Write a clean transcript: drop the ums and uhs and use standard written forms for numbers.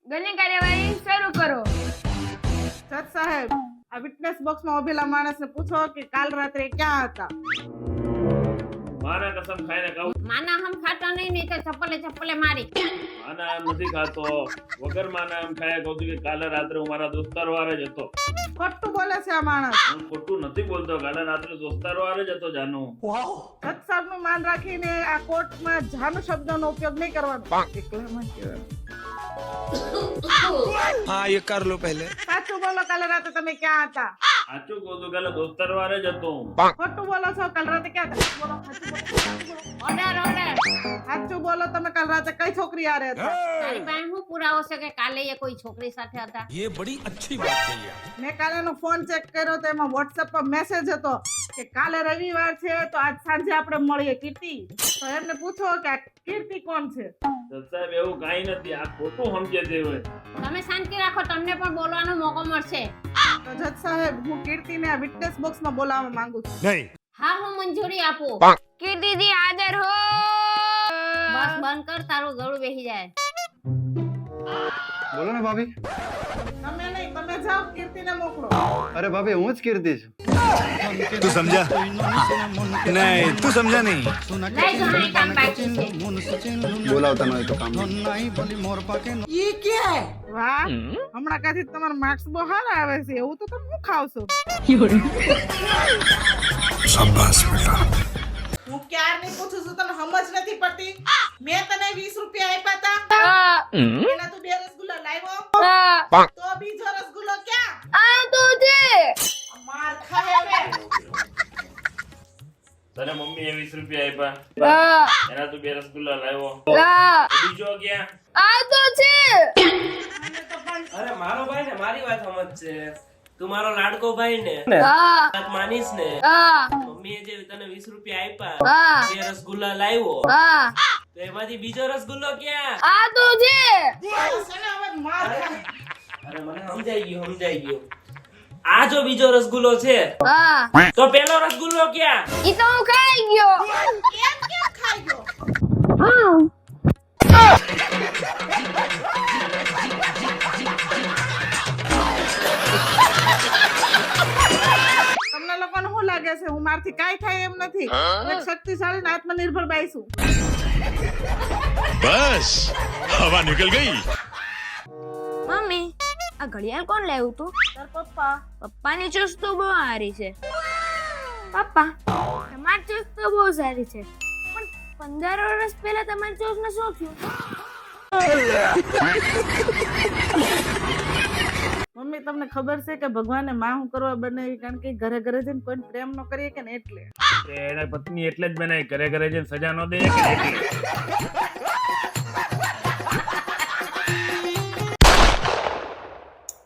આગળની કાર્યવાહી શરૂ કરો. જજ સાહેબ, આ વિટનેસ બોક્સમાં ઉભેલા માણસને પૂછો કે કાલ રાત્રે ક્યાં હતા. માના કસમ ખાઈને કહું, માના હમ ખાતો નહીં તો ચપ્પલે મારી. માના એમ નથી ખાતો. વગર માના એમ ખાયા કહું છું કે કાલે રાત્રે હું મારા દોસ્તારો હારે જ હતો. ખોટું બોલે છે આ માણસ. હું ખોટું નથી બોલતો. કાલે રાત્રે દોસ્તારો હારે જ હતો જાનુ. જજ સાહેબનું માન રાખીને આ કોર્ટમાં જાનુ શબ્દનો ઉપયોગ નહીં કરવાનો. એકલામાં કહેવાનું. हाँ ये कर लो पहले. સાચું બોલો, કાલે રાતે તમે ક્યાં હતા? સાચું કહું છું, કાલે દોસ્તારો હારે જ હતો હું. ખોટું બોલો છો, કાલ રાતે ક્યાં હતા? બોલો, સાચું બોલો, સાચું બોલો. ઓર્ડર. સાચું બોલો, તમે કાલ રાતે કઈ છોકરી હારે હતા? તારી પાસે શું પુરાવો છે કે કાલે એ કોઈ છોકરી સાથે હતા? ये बड़ी अच्छी बात कही आप. મેં કાલે એનો ફોન ચેક કર્યો તો એમાં વોટ્સએપ પર મેસેજ હતો કે કાલે રવિવાર છે તો આજ સાંજે આપણે મળીએ. કીર્તિ, તો એમને પૂછો કે આ કીર્તિ કોણ છે? જજ સાહેબ, એવું કાંઈ નથી. આ ખોટું સમજે છે હવે. તમે શાંતિ રાખો, તમને પણ બોલવાનો મોકો મળશે. તો જજ સાહેબ, હું કીર્તિને આ વિટનેસ બોક્સમાં બોલાવવા માંગુ છું. नहीं. હા, હું મંજૂરી આપું. કીર્તિજી હાજર હો. બસ બંધ કર, તારું ગળું બેસી જાય. બોલો ને ભાભી. તમે નહીં, તમે જાઓ, કીર્તિને મોકલો. અરે ભાભી, હું જ કીર્તિ છું. तू समझा नहीं, तू समझा नहीं. લઈ જાઓ, અહીં કામ બાકી છે. બોલાવતા ન હોય તો કામ. વાહ, હમણાં કાથી તમારા માર્ક્સ બહુ સારા આવે છે. એવું તો તમે શું ખાવશો? शाबाश बेटा. હું ક્યારની પૂછું છું, તને સમજ નથી પડતી? મેં તને 20 રૂપિયા આપ્યા હતા, એના તું 2 રસગુલ્લા લાવ્યો, તો બીજો રસગુલ્લો ક્યાં? આ તો છે. માર ખાય હવે. તને મમ્મીએ 20 રૂપિયા આપ્યા, એના તું 2 રસગુલ્લા લાવ્યો. બીજો ક્યાં? આ તો છે. અરે મારો ભાઈ ને મારી વાત સમજ છે. તું મારો લાડકો ભાઈ ને વાત માનીશ ને. મમ્મીએ જે તને 20 રૂપિયા આપ્યા, 2 રસગુલ્લા લાવ્યો, તો એમાંથી બીજો રસગુલ્લો ક્યાં? આ તો છે. શેને હવે માર ખાય? અરે મને સમજાઈ ગયું. આ જો બીજો રસગુલ્લો છે, તો પેલો રસગુલ્લો ક્યાં? ઈ તો હું ખાઈ ગયો. કેમ ખાઈ ગયો? તમને લોકોને શું લાગે છે હું મારથી કાંઈ થાય એમ નથી? હું એક શક્તિશાળી અને આત્મનિર્ભર બાઈ છું. बस हवा निकल गई. મમ્મી, આ ઘડિયાળ કોણ લાવ્યું તું? તાર પપ્પા. પપ્પાની ચૂસ તો બહુ સારી છે. પપ્પા, તમારી ચૂસ તો બહુ સારી છે, પણ 15 વર્ષ પહેલા તમારી ચૂસને શું થયું? મમ્મી, તમને ખબર છે કે ભગવાને માં હું કરવા બનાવી? કારણ કે ઘરે ઘરે જઈને કોઈ પ્રેમ ન કરીએ કે ને એટલે. એના પત્ની એટલે જ બનાવી, ઘરે ઘરે જઈને સજા ન દે કે એટલે.